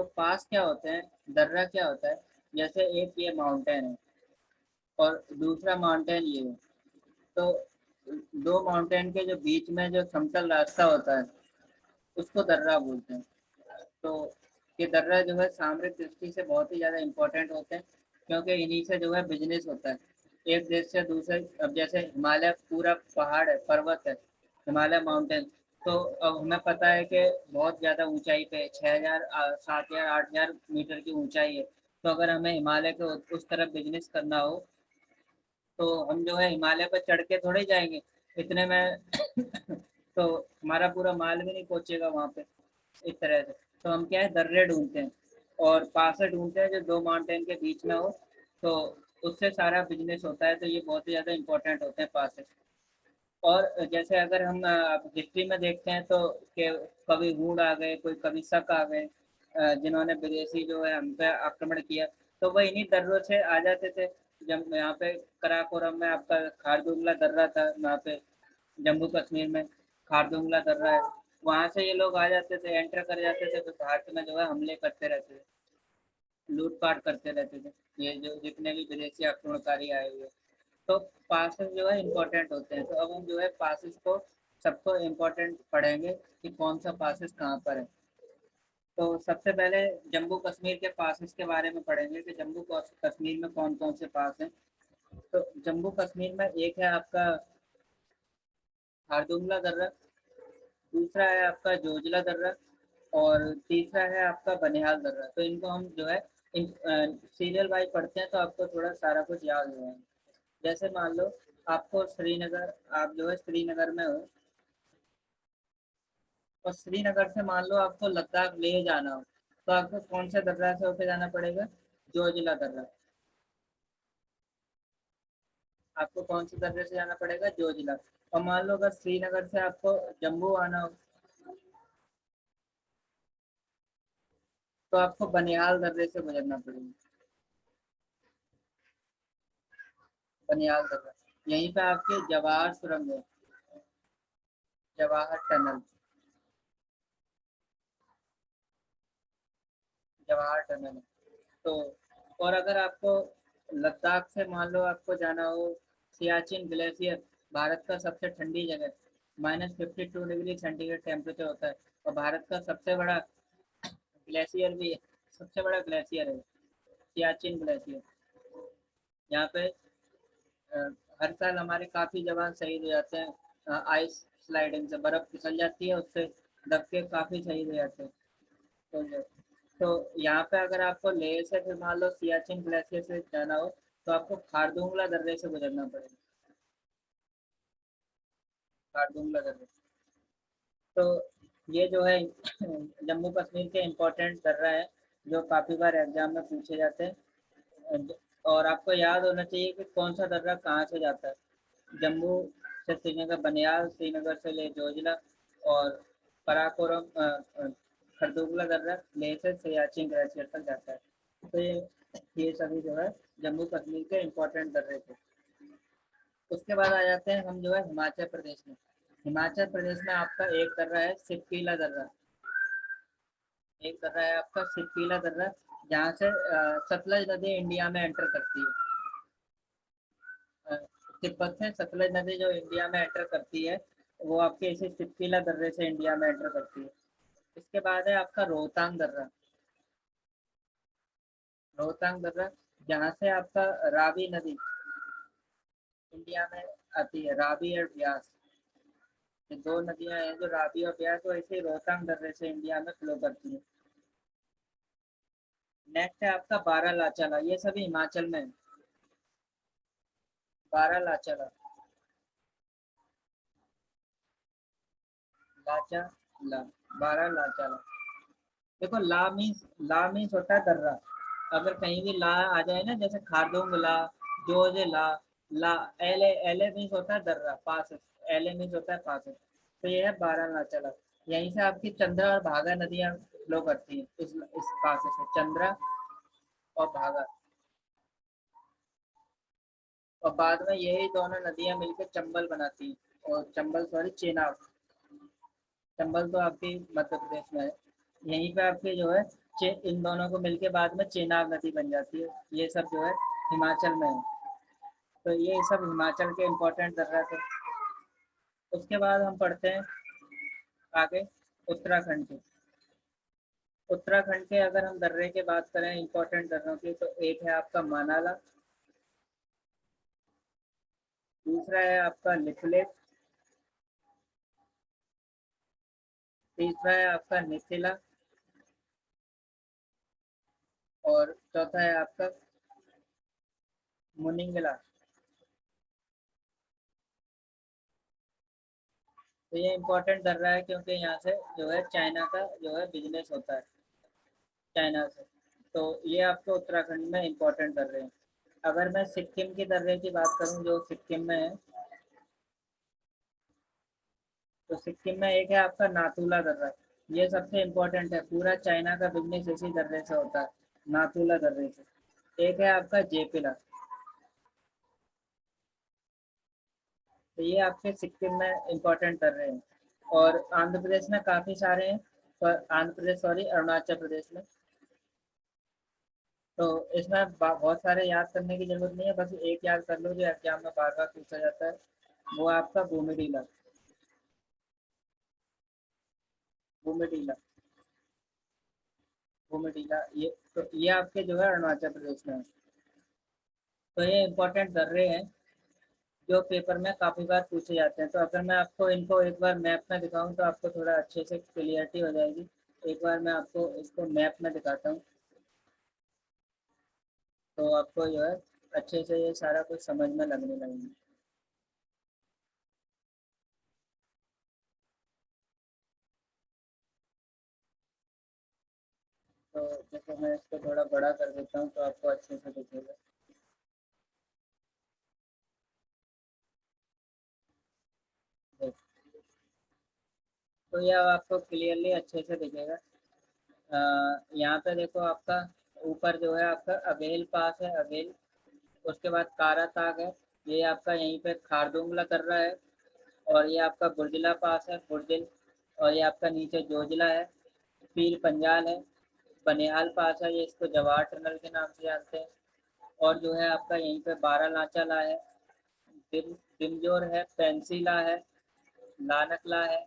तो पास क्या होते हैं, दर्रा क्या होता है, जैसे एक ये माउंटेन है और दूसरा माउंटेन ये है, तो दो माउंटेन के जो बीच में जो समतल रास्ता होता है उसको दर्रा बोलते हैं। तो ये दर्रा जो है सामरिक दृष्टि से बहुत ही ज़्यादा इम्पोर्टेंट होते हैं, क्योंकि इन्हीं से जो है बिजनेस होता है एक देश से दूसरे। अब जैसे हिमालय पूरा पहाड़ है, पर्वत है, हिमालय माउंटेन, तो अब हमें पता है कि बहुत ज़्यादा ऊंचाई पे 6,000 7,000 8,000 मीटर की ऊंचाई है। तो अगर हमें हिमालय के उस तरफ बिजनेस करना हो तो हम जो है हिमालय पर चढ़ के थोड़े जाएंगे इतने में तो हमारा पूरा माल भी नहीं पहुंचेगा वहाँ पे इस तरह से। तो हम क्या है, दर्रे ढूंढते हैं और पासे ढूंढते हैं जो दो माउंटेन के बीच में हो, तो उससे सारा बिजनेस होता है। तो ये बहुत ही ज़्यादा इंपॉर्टेंट होते हैं पासे। और जैसे अगर हम हिस्ट्री में देखते हैं तो कि कभी हूण आ गए, कोई कभी शक आ गए, जिन्होंने विदेशी जो है हम पे आक्रमण किया, तो वह इन्हीं दर्रों से आ जाते थे। जब यहाँ पे कराकोरम में आपका खारदुंगला दर्रा था, वहाँ पे जम्मू कश्मीर में खारदुंगला दर्रा है, वहाँ से ये लोग आ जाते थे, एंटर कर जाते थे, तो भारत में जो है हमले करते रहते थे, लूटपाट करते रहते थे, ये जो जितने भी विदेशी आक्रमणकारी आए हुए। तो पासेस जो है इम्पोर्टेंट होते हैं। तो अब हम जो है पासेस को सबको इम्पोर्टेंट पढ़ेंगे कि कौन सा पासेस कहाँ पर है। तो सबसे पहले जम्मू कश्मीर के पासेस के बारे में पढ़ेंगे कि जम्मू कश्मीर में कौन कौन से पास हैं। तो जम्मू कश्मीर में एक है आपका खारदुंगला दर्रा, दूसरा है आपका जोजिला दर्रा, और तीसरा है आपका बनिहाल दर्रा। तो इनको हम जो है सीरियल वाइज पढ़ते हैं तो आपको थोड़ा सारा कुछ याद हो जाएगा। जैसे मान लो आपको श्रीनगर, आप जो है श्रीनगर में हो, और श्रीनगर से मान लो आपको लद्दाख ले जाना हो, तो आपको कौन से दर्रा से होकर जाना पड़ेगा, जोजिला दर्रा। आपको कौन से दर्रे से जाना पड़ेगा, जोजिला। और मान लो अगर श्रीनगर से आपको जम्मू आना हो तो आपको बनिहाल दर्रे से गुजरना पड़ेगा, बनिहाल दर्रा। यहीं पे आपके जवाहर सुरंग है, जवाहर टनल, जवाहर टनल है। तो और अगर आपको लद्दाख से मान लो आपको जाना हो, सियाचिन ग्लेशियर, भारत का सबसे ठंडी जगह, -52 डिग्री सेंटीग्रेड टेम्परेचर होता है, और भारत का सबसे बड़ा ग्लेशियर भी है, सबसे बड़ा ग्लेशियर है सियाचिन ग्लेशियर। यहाँ पे अ, हर साल हमारे काफ़ी जवान शहीद हो जाते हैं, आइस स्लाइडिंग से बर्फ़ फिसल जाती है, उससे दब के काफ़ी शहीद हो जाते हैं। तो तो यहाँ पे अगर आपको लेह से फिर मान लो सियाचिन ग्लेशियर से जाना हो तो आपको खारदुंगला दर्रे से गुजरना पड़ेगा, खारदुंगला दर्रे। तो ये जो है जम्मू कश्मीर के इम्पोर्टेंट दर्रा है जो काफ़ी बार एग्जाम में पूछे जाते हैं। और आपको याद होना चाहिए कि कौन सा दर्रा कहाँ से जाता है। जम्मू से श्रीनगर बनियाल, श्रीनगर से ले जोजिला, और कराकोरम खरदुगला दर्रा लेह से सियाचिन ग्लेशियर तक जाता है। तो ये सभी जो है जम्मू कश्मीर के इम्पोर्टेंट दर्रे थे। उसके बाद आ जाते हैं हम जो है हिमाचल प्रदेश में। हिमाचल प्रदेश में आपका एक दर्रा है सिरपीला दर्रा, एक दर्रा है आपका सिरपीला दर्रा, जहाँ से सतलज नदी इंडिया में एंटर करती है। अ, तिब्बत से सतलज नदी जो इंडिया में एंटर करती है वो आपके इसी सिरपीला दर्रे से इंडिया में एंटर करती है। इसके बाद है आपका रोहतांग दर्रा, रोहतांग दर्रा, जहाँ से आपका रावी नदी इंडिया में आती है, रावी और ब्यास, ये दो नदियां हैं जो रावी और ब्यास, तो ऐसे ही रोहतांग दर्रे से इंडिया में फ्लो करती है। नेक्स्ट है आपका बारालाचाला, ये सभी हिमाचल में है। बारालाचाला, लाचा ला, बारालाचाला। देखो ला मीन्स होता है दर्रा। अगर कहीं भी ला आ जाए ना, जैसे खारदुंग ला, जोज ला, ला, एले एले मीन्स होता है दर्रा, पास, एले मीन्स होता है पास। तो ये है बारालाचाला। यहीं से आपकी चंद्रा और भागा नदियां फ्लो करती हैं, इस पास से चंद्रा और भागा। और बाद में यही दोनों नदियां मिलकर चंबल बनाती हैं, और चंबल सॉरी चेनाब, चंबल तो आपकी मध्य प्रदेश में है। यहीं पे आपके जो है इन दोनों को मिलके बाद में चेनाब नदी बन जाती है। ये सब जो है हिमाचल में है। तो ये सब हिमाचल के इम्पोर्टेंट दर्रा थे। उसके बाद हम पढ़ते हैं आगे उत्तराखंड के। उत्तराखंड के अगर हम दर्रे की बात करें इम्पोर्टेंट दर्रों की, तो एक है आपका मानाला, दूसरा है आपका लिपलेट, तीसरा है आपका निथिला, और चौथा है आपका मुनिंगला। तो ये इम्पोर्टेंट दर्रा है क्योंकि यहाँ से जो है चाइना का जो है बिजनेस होता है, चाइना से। तो ये आपको उत्तराखंड में इम्पोर्टेंट दर्रे हैं। अगर मैं सिक्किम की दर्रे की बात करूँ जो सिक्किम में है, तो सिक्किम में एक है आपका नाथुला दर्रा। ये सबसे इम्पोर्टेंट है, पूरा चाइना का बिजनेस इसी दर्रे से होता है, नाथुला दर्रे से। एक है आपका जेपिला। तो ये आपके सिक्किम में इम्पोर्टेंट दर्रे हैं। और आंध्र प्रदेश में काफ़ी सारे हैं, पर आंध्र प्रदेश सॉरी अरुणाचल प्रदेश में। तो इसमें बहुत सारे याद करने की जरूरत नहीं है, बस एक याद कर लो जो एग्जाम में बार बार पूछा जाता है, वो आपका बूमेडीला। बूमेडीला, बूमेडीला, ये तो ये आपके जो है अरुणाचल प्रदेश में है। तो ये इम्पोर्टेंट दर्रे हैं जो पेपर में काफ़ी बार पूछे जाते हैं। तो अगर मैं आपको इनको एक बार मैप में दिखाऊं तो आपको थोड़ा अच्छे से क्लियरिटी हो जाएगी। एक बार मैं आपको इसको मैप में दिखाता हूँ, तो आपको जो है अच्छे से ये सारा कुछ समझ में लगने लगेगा। तो जैसे मैं इसको थोड़ा बड़ा कर देता हूँ तो आपको अच्छे से दिखेगा। तो ये अब आपको क्लियरली अच्छे से दिखेगा। यहाँ पे देखो आपका ऊपर जो है आपका अबेल पास है, अबेल। उसके बाद कारा ताग है, ये आपका यहीं पे खारदुंगला कर रहा है। और ये आपका बुर्जिला पास है, बुर्जिल। और ये आपका नीचे जोजिला है, पीर पंजाल है, बनिहाल पास है, ये इसको जवाहर टनल के नाम से जानते हैं। और जो है आपका यहीं पे बारालाचा है, डिमजोर है, पेंसिला है, नानकला है,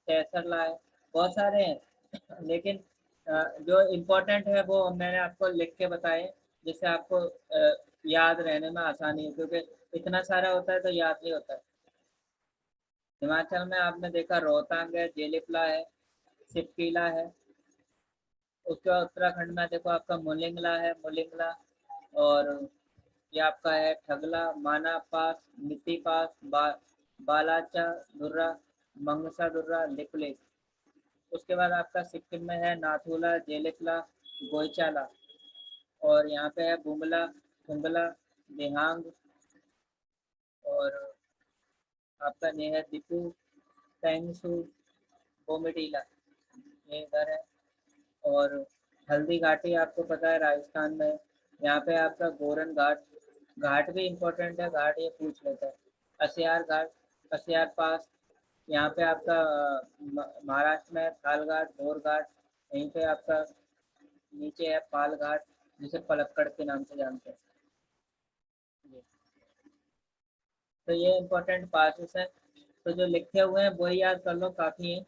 कैसरला है, बहुत सारे हैं। लेकिन जो इम्पोर्टेंट है वो मैंने आपको लिख के बताए, जिससे आपको याद रहने में आसानी है, क्योंकि इतना सारा होता है तो याद नहीं होता है। हिमाचल में आपने देखा रोहतांग है, जेलिपला है, सिपकीला है। उसके बाद उत्तराखंड में देखो आपका मुलिंगला है, मुलिंगला। और ये आपका है ठगला, माना पास, मिति पास, बालाचा दुर्रा, मंगसा दुर्रा, लिपलेख। उसके बाद आपका सिक्किम में है नाथुला, जेलिपला, गोईचाला। और यहाँ पे है बुमला, कुंगला, दिहांग। और आपका ये है दीपू, टेंगसू, बोमिडीला, ये इधर है। और हल्दी घाटी आपको पता है राजस्थान में। यहाँ पे आपका गोरन घाट, घाट भी इम्पोर्टेंट है, घाट ये पूछ लेता है। असियार घाट, असियार पास। यहाँ पे आपका महाराष्ट्र में थाल घाट, भोर घाट। यहीं पे आपका नीचे है पाल घाट, जिसे पलक्कड़ के नाम से जानते हैं। तो ये इम्पोर्टेंट पासेस हैं। तो जो लिखे हुए हैं वही याद कर लो, काफ़ी है।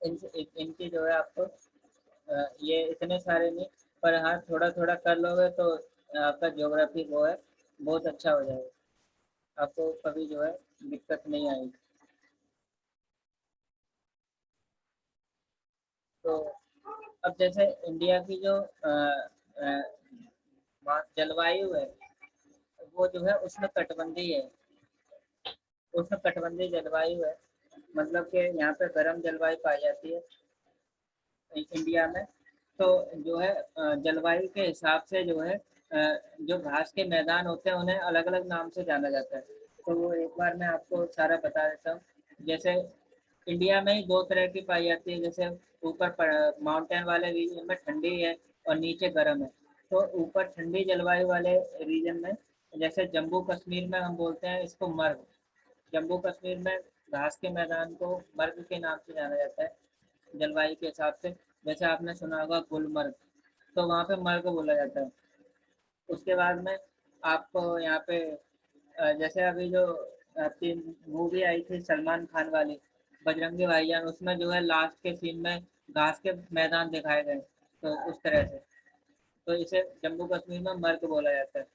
इनकी जो है आपको ये इतने सारे नहीं, पर हाँ थोड़ा थोड़ा कर लोगे तो आपका ज्योग्राफी वो है बहुत अच्छा हो जाएगा, आपको कभी जो है दिक्कत नहीं आएगी। तो अब जैसे इंडिया की जो जलवायु है वो जो है उसमें कटबंधी है, उसमें कटबंधी जलवायु है। मतलब कि यहाँ पे गर्म जलवायु पाई जाती है इंडिया में। तो जो है जलवायु के हिसाब से जो है जो घास के मैदान होते हैं उन्हें अलग अलग नाम से जाना जाता है। तो वो एक बार मैं आपको सारा बता देता हूँ। जैसे इंडिया में ही दो तरह की पाई जाती है, जैसे ऊपर माउंटेन वाले रीजन में ठंडी है और नीचे गर्म है। तो ऊपर ठंडी जलवायु वाले रीजन में, जैसे जम्मू कश्मीर में हम बोलते हैं इसको मर्ग। जम्मू कश्मीर में घास के मैदान को मर्ग के नाम से जाना जाता है जलवायु के हिसाब से। जैसे आपने सुना होगा गुलमर्ग, तो वहाँ पे मर्ग बोला जाता है। उसके बाद में आपको यहाँ पे जैसे अभी जो आपकी मूवी आई थी सलमान खान वाली बजरंगी भाईजान, उसमें जो है लास्ट के सीन में घास के मैदान दिखाए गए, तो उस तरह से, तो इसे जम्मू कश्मीर में मर्ग बोला जाता है।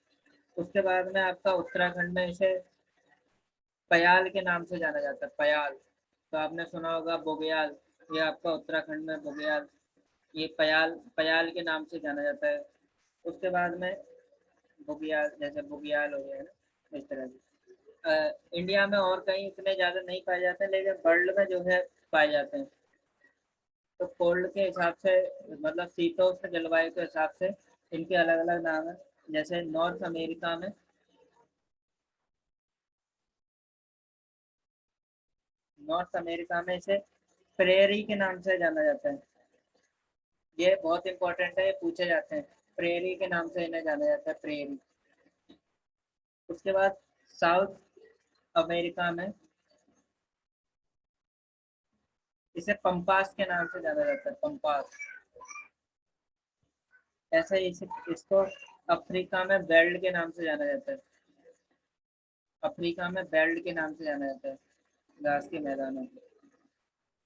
उसके बाद में आपका उत्तराखंड में इसे पयाल के नाम से जाना जाता है, पयाल। तो आपने सुना होगा बुग्याल, ये आपका उत्तराखंड में बुग्याल, ये पयाल पयाल के नाम से जाना जाता है। उसके बाद में बुग्याल, जैसे बुग्याल हो गया है ना, इस तरह से इंडिया में और कहीं इतने ज़्यादा नहीं पाए जाते हैं, लेकिन वर्ल्ड में जो है पाए जाते हैं। तो कोल्ड के हिसाब से, मतलब शीतोष्ण जलवायु के हिसाब से इनके अलग अलग नाम है। जैसे नॉर्थ अमेरिका में इसे प्रेरी के नाम से जाना जाता है। ये बहुत इंपॉर्टेंट है, ये पूछे जाते हैं। प्रेरी के नाम से इन्हें जाना जाता है, प्रेरी। उसके बाद साउथ अमेरिका में इसे पंपास के नाम से जाना जाता है, पंपास। ऐसे ही इसको अफ्रीका में बेल्ट के नाम से जाना जाता है, अफ्रीका में बेल्ट के नाम से जाना जाता है, घास के मैदानों को।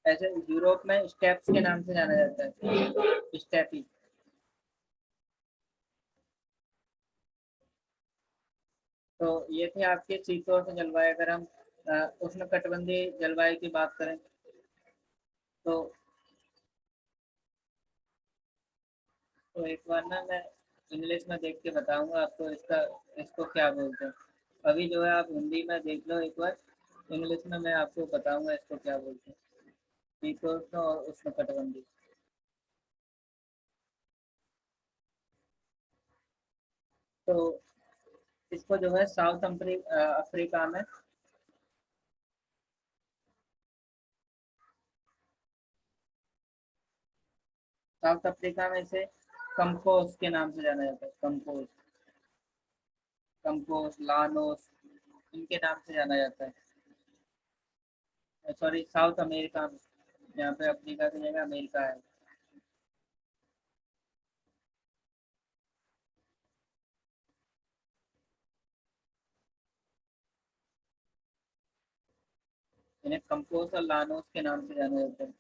ऐसे यूरोप में स्टेप्स के नाम से जाना जाता है, स्टेपी। तो ये थे आपके शीतोष्ण जलवायु। अगर हम उष्ण कटिबंधीय जलवायु की बात करें तो एक बार ना मैं इंग्लिश में देख के बताऊंगा आपको इसका, इसको क्या बोलते हैं। अभी जो है आप हिंदी में देख लो एक बार, इंग्लिश में मैं आपको बताऊंगा इसको क्या बोलते हैं, शीतोष्ण और उष्ण कटिबंधीय। तो इसको जो है अफ्रीका में, साउथ अफ्रीका में इसे कंपोज के नाम से जाना जाता है, कंपोज, कंपोज, लानोस, इनके नाम से जाना जाता है। सॉरी, साउथ अमेरिका में, यहाँ पे अफ्रीका की जगह अमेरिका है। इन्हें कंपोज और लानोस के नाम से जाना जाता है।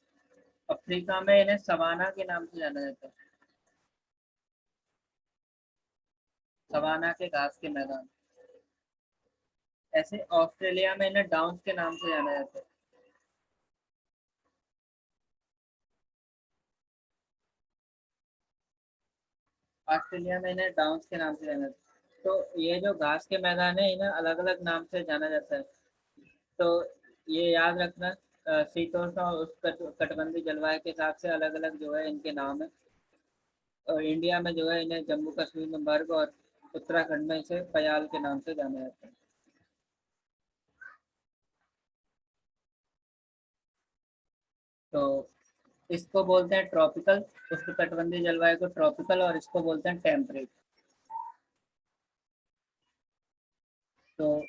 अफ्रीका में इन्हें सवाना के नाम से जाना जाता है, सवाना के घास के मैदान। ऐसे ऑस्ट्रेलिया में इन्हें डाउन्स के नाम से जाना जाता है। ऑस्ट्रेलिया में इन्हें डाउन्स के नाम से जाना जाता है। तो ये जो घास के मैदान है इन्हें अलग अलग नाम से जाना जाता है। तो ये याद रखना, शीतोष्ण और कटिबंधीय जलवायु के हिसाब से अलग अलग जो है इनके नाम है। और इंडिया में जो है इन्हें जम्मू कश्मीर में मर्ग और उत्तराखंड में इसे पयाल के नाम से जाना जाता है। तो इसको बोलते हैं ट्रॉपिकल, उष्णकटिबंधीय जलवायु को ट्रॉपिकल, और इसको बोलते हैं टेम्परेट। तो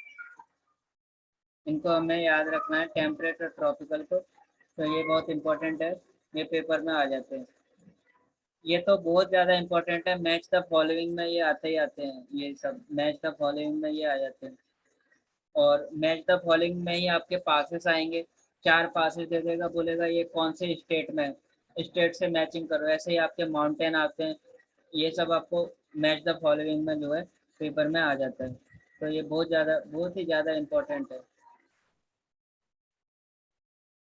इनको हमें याद रखना है, टेम्परेट और ट्रॉपिकल को। तो ये बहुत इंपॉर्टेंट है, ये पेपर में आ जाते हैं। ये तो बहुत ज़्यादा इंपॉर्टेंट है, मैच द फॉलोइंग में ये आते ही आते हैं, ये सब मैच द फॉलोइंग में ये आ जाते हैं। और मैच द फॉलोइंग में ही आपके पासेस आएंगे, चार पासेस दे देगा, बोलेगा ये कौन से स्टेट में है, स्टेट से मैचिंग करो। ऐसे ही आपके माउंटेन आते हैं, ये सब आपको मैच द फॉलोइंग में जो है पेपर में आ जाता है। तो ये बहुत ही ज़्यादा इम्पोर्टेंट है।